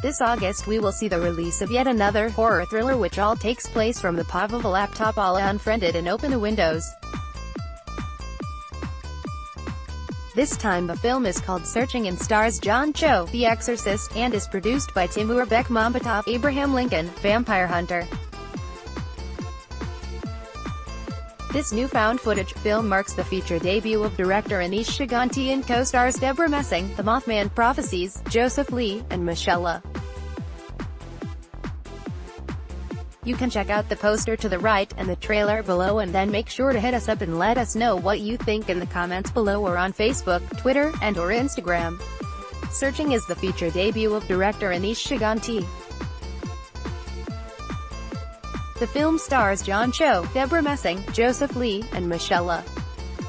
This August we will see the release of yet another horror thriller which all takes place from the POV of a laptop a la Unfriended and Open Windows. This time the film is called Searching and stars John Cho, The Exorcist, and is produced by Timur Bekmambetov, Abraham Lincoln, Vampire Hunter. This new found footage film marks the feature debut of director Aneesh Chaganty and co-stars Debra Messing, The Mothman Prophecies, Joseph Lee, and Michelle. You can check out the poster to the right and the trailer below, and then make sure to hit us up and let us know what you think in the comments below or on Facebook, Twitter, and/or Instagram. Searching is the feature debut of director Aneesh Chaganty. The film stars John Cho, Debra Messing, Joseph Lee, and Michelle.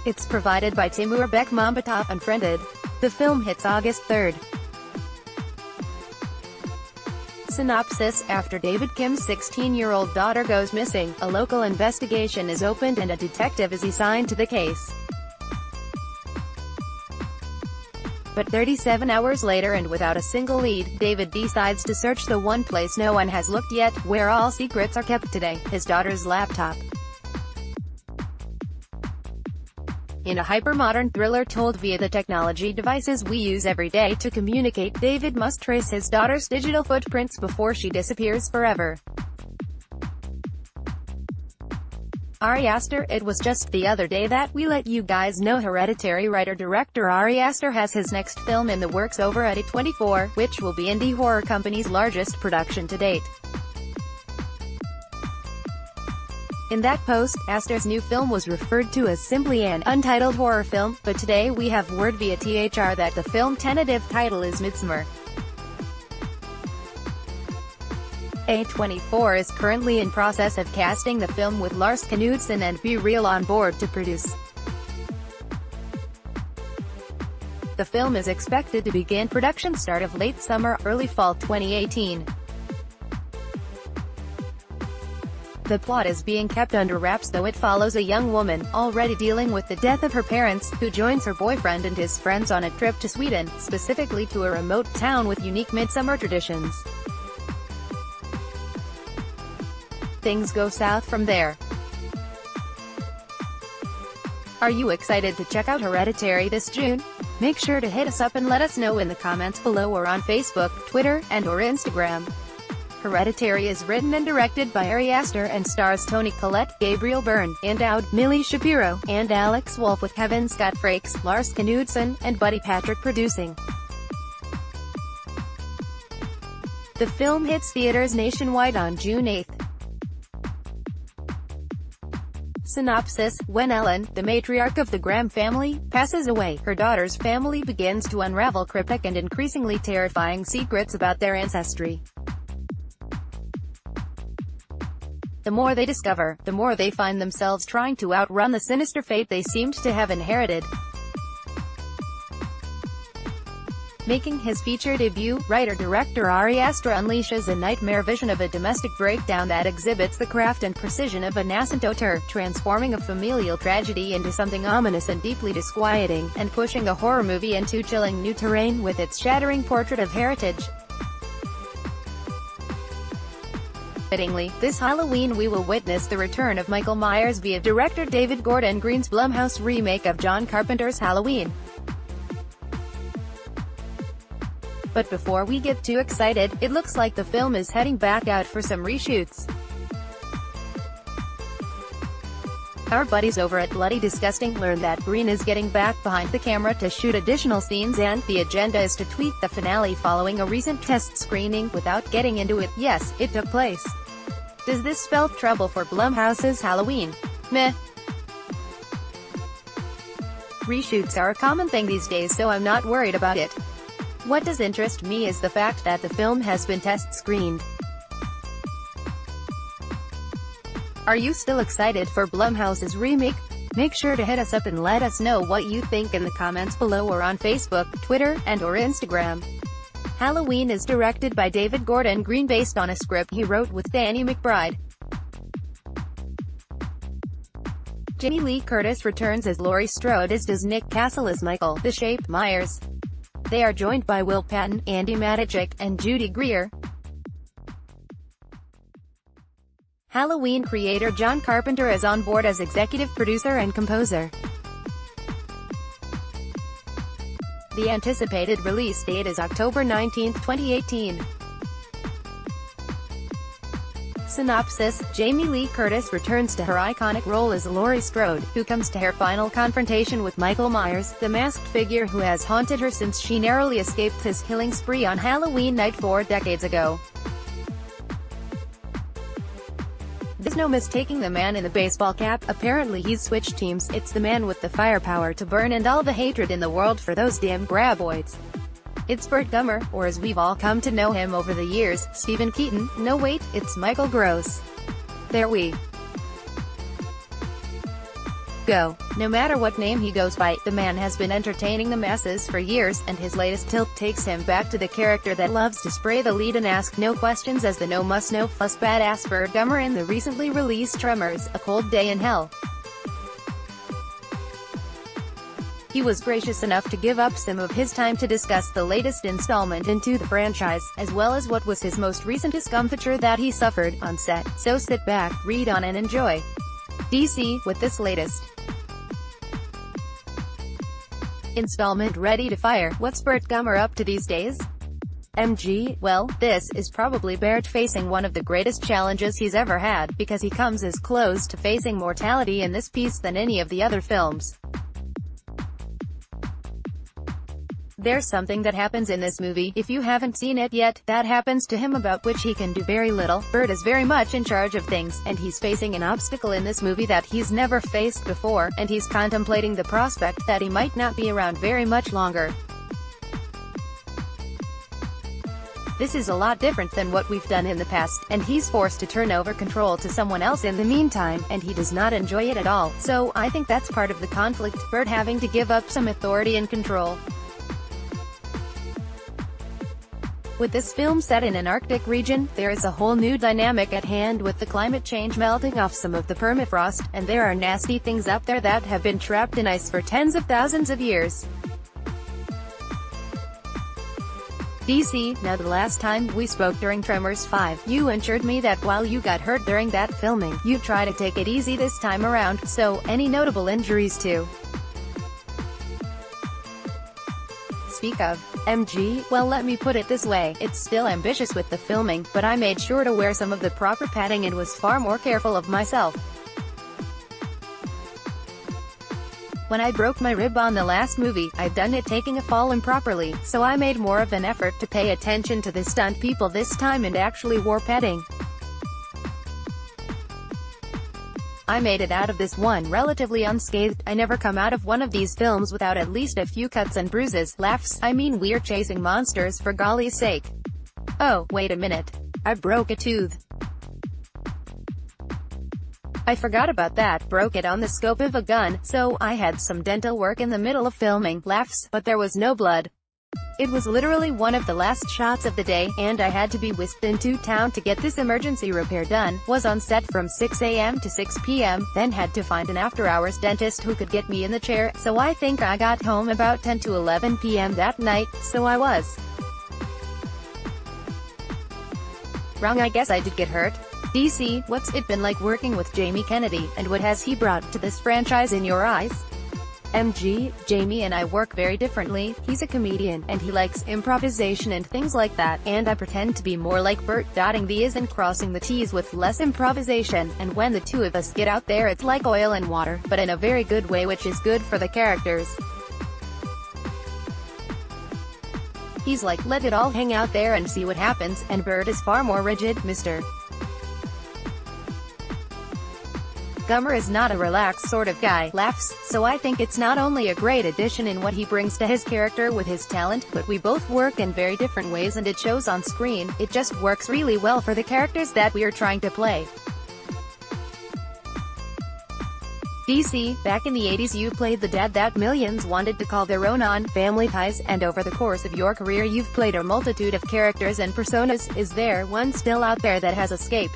It's provided by Timur Bekmambetov. Unfriended. The film hits August 3rd. Synopsis: after David Kim's 16-year-old daughter goes missing, a local investigation is opened and a detective is assigned to the case. But 37 hours later and without a single lead, David decides to search the one place no one has looked yet, where all secrets are kept today, his daughter's laptop. In a hyper-modern thriller told via the technology devices we use every day to communicate, David must trace his daughter's digital footprints before she disappears forever. Ari Aster: it was just the other day that we let you guys know Hereditary writer-director Ari Aster has his next film in the works over at A24, which will be indie horror company's largest production to date. In that post, Aster's new film was referred to as simply an untitled horror film, but today we have word via THR that the film tentative title is Midsommar. A24 is currently in process of casting the film with Lars Knudsen and Be Real on board to produce. The film is expected to begin production start of late summer, early fall 2018. The plot is being kept under wraps though it follows a young woman, already dealing with the death of her parents, who joins her boyfriend and his friends on a trip to Sweden, specifically to a remote town with unique midsummer traditions. Things go south from there. Are you excited to check out Hereditary this June? Make sure to hit us up and let us know in the comments below or on Facebook, Twitter, and/or Instagram. Hereditary is written and directed by Ari Aster and stars Toni Collette, Gabriel Byrne, Ann Dowd, Millie Shapiro, and Alex Wolff, with Kevin Scott Frakes, Lars Knudsen, and Buddy Patrick producing. The film hits theaters nationwide on June 8th. Synopsis: when Ellen, the matriarch of the Graham family, passes away, her daughter's family begins to unravel cryptic and increasingly terrifying secrets about their ancestry. The more they discover, the more they find themselves trying to outrun the sinister fate they seemed to have inherited. Making his feature debut, writer-director Ari Aster unleashes a nightmare vision of a domestic breakdown that exhibits the craft and precision of a nascent auteur, transforming a familial tragedy into something ominous and deeply disquieting, and pushing a horror movie into chilling new terrain with its shattering portrait of heritage. Fittingly, this Halloween we will witness the return of Michael Myers via director David Gordon Green's Blumhouse remake of John Carpenter's Halloween. But before we get too excited, it looks like the film is heading back out for some reshoots. Our buddies over at Bloody Disgusting learned that Green is getting back behind the camera to shoot additional scenes, and the agenda is to tweak the finale following a recent test screening. Without getting into it, yes, it took place. Does this spell trouble for Blumhouse's Halloween? Meh. Reshoots are a common thing these days, so I'm not worried about it. What does interest me is the fact that the film has been test screened. Are you still excited for Blumhouse's remake? Make sure to hit us up and let us know what you think in the comments below or on Facebook, Twitter, and/or Instagram. Halloween is directed by David Gordon Green based on a script he wrote with Danny McBride. Jamie Lee Curtis returns as Laurie Strode, as does Nick Castle as Michael "The Shape" Myers. They are joined by Will Patton, Andy Matichik, and Judy Greer. Halloween creator John Carpenter is on board as executive producer and composer. The anticipated release date is October 19, 2018. Synopsis: Jamie Lee Curtis returns to her iconic role as Laurie Strode, who comes to her final confrontation with Michael Myers, the masked figure who has haunted her since she narrowly escaped his killing spree on Halloween night 4 decades ago. There's no mistaking the man in the baseball cap. Apparently he's switched teams. It's the man with the firepower to burn and all the hatred in the world for those damn graboids. It's Burt Gummer, or as we've all come to know him over the years, Stephen Keaton. No wait, it's Michael Gross. There we go. No matter what name he goes by, the man has been entertaining the masses for years, and his latest tilt takes him back to the character that loves to spray the lead and ask no questions as the no-muss-no-fuss badass Burt Gummer in the recently released Tremors: A Cold Day in Hell. He was gracious enough to give up some of his time to discuss the latest installment into the franchise, as well as what was his most recent discomfiture that he suffered on set. So sit back, read on and enjoy. DC, with this latest installment ready to fire. What's Burt Gummer up to these days? MG, well, this is probably Burt facing one of the greatest challenges he's ever had, because he comes as close to facing mortality in this piece than any of the other films. There's something that happens in this movie, if you haven't seen it yet, that happens to him about which he can do very little. Burt is very much in charge of things, and he's facing an obstacle in this movie that he's never faced before, and he's contemplating the prospect that he might not be around very much longer. This is a lot different than what we've done in the past, and he's forced to turn over control to someone else in the meantime, and he does not enjoy it at all. So, I think that's part of the conflict, Burt having to give up some authority and control. With this film set in an Arctic region, there is a whole new dynamic at hand with the climate change melting off some of the permafrost, and there are nasty things up there that have been trapped in ice for tens of thousands of years. DC, now the last time we spoke during Tremors 5, you assured me that while you got hurt during that filming, you'd try to take it easy this time around. So, any notable injuries too? Speak of. MG, well, let me put it this way, it's still ambitious with the filming, but I made sure to wear some of the proper padding and was far more careful of myself. When I broke my rib on the last movie, I'd done it taking a fall improperly, so I made more of an effort to pay attention to the stunt people this time and actually wore padding. I made it out of this one relatively unscathed. I never come out of one of these films without at least a few cuts and bruises. Laughs, I mean, we're chasing monsters for golly's sake. Oh, wait a minute. I broke a tooth. I forgot about that, broke it on the scope of a gun, so I had some dental work in the middle of filming. Laughs, but there was no blood. It was literally one of the last shots of the day, and I had to be whisked into town to get this emergency repair done. Was on set from 6 a.m. to 6 p.m., then had to find an after-hours dentist who could get me in the chair, so I think I got home about 10 to 11 p.m. that night, so I was wrong. I guess I did get hurt. DC, what's it been like working with Jamie Kennedy, and what has he brought to this franchise in your eyes? MG, Jamie and I work very differently. He's a comedian, and he likes improvisation and things like that, and I pretend to be more like Burt, dotting the I's and crossing the T's with less improvisation, and when the two of us get out there it's like oil and water, but in a very good way, which is good for the characters. He's like, let it all hang out there and see what happens, and Burt is far more rigid. Mr. Gummer is not a relaxed sort of guy. Laughs, so I think it's not only a great addition in what he brings to his character with his talent, but we both work in very different ways and it shows on screen. It just works really well for the characters that we are trying to play. DC, back in the 80s you played the dad that millions wanted to call their own on Family Ties, and over the course of your career you've played a multitude of characters and personas. Is there one still out there that has escaped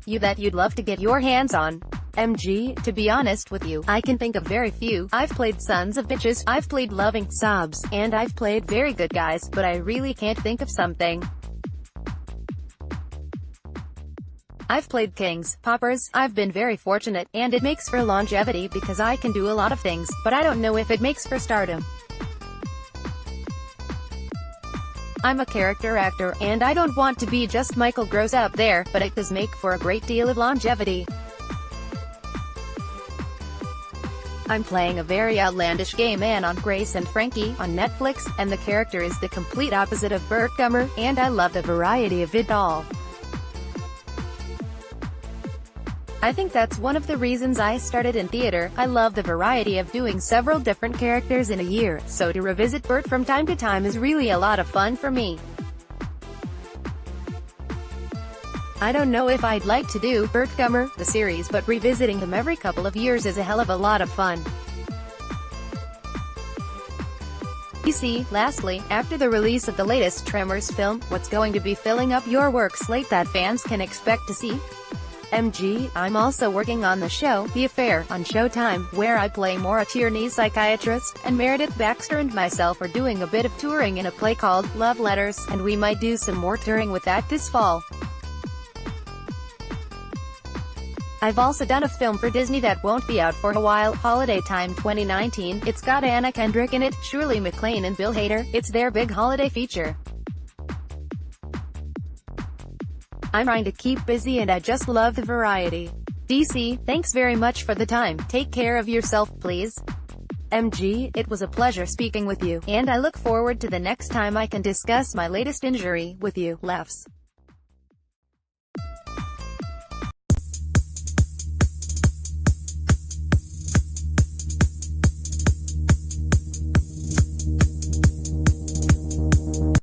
you that you'd love to get your hands on? MG, to be honest with you, I can think of very few. I've played Sons of Bitches, I've played Loving Sobs, and I've played Very Good Guys, but I really can't think of something. I've played Kings, Poppers, I've been very fortunate, and it makes for longevity because I can do a lot of things, but I don't know if it makes for stardom. I'm a character actor, and I don't want to be just Michael Gross up there, but it does make for a great deal of longevity. I'm playing a very outlandish gay man on Grace and Frankie on Netflix, and the character is the complete opposite of Burt Gummer, and I love the variety of it all. I think that's one of the reasons I started in theater. I love the variety of doing several different characters in a year, so to revisit Burt from time to time is really a lot of fun for me. I don't know if I'd like to do Burt Gummer, the series, but revisiting him every couple of years is a hell of a lot of fun. DC, lastly, after the release of the latest Tremors film, what's going to be filling up your work slate that fans can expect to see? MG, I'm also working on the show, The Affair, on Showtime, where I play Maura Tierney's psychiatrist, and Meredith Baxter and myself are doing a bit of touring in a play called Love Letters, and we might do some more touring with that this fall. I've also done a film for Disney that won't be out for a while, Holiday Time 2019. It's got Anna Kendrick in it, Shirley MacLaine and Bill Hader. It's their big holiday feature. I'm trying to keep busy and I just love the variety. DC, thanks very much for the time. Take care of yourself, please. MG, it was a pleasure speaking with you, and I look forward to the next time I can discuss my latest injury with you. Laughs.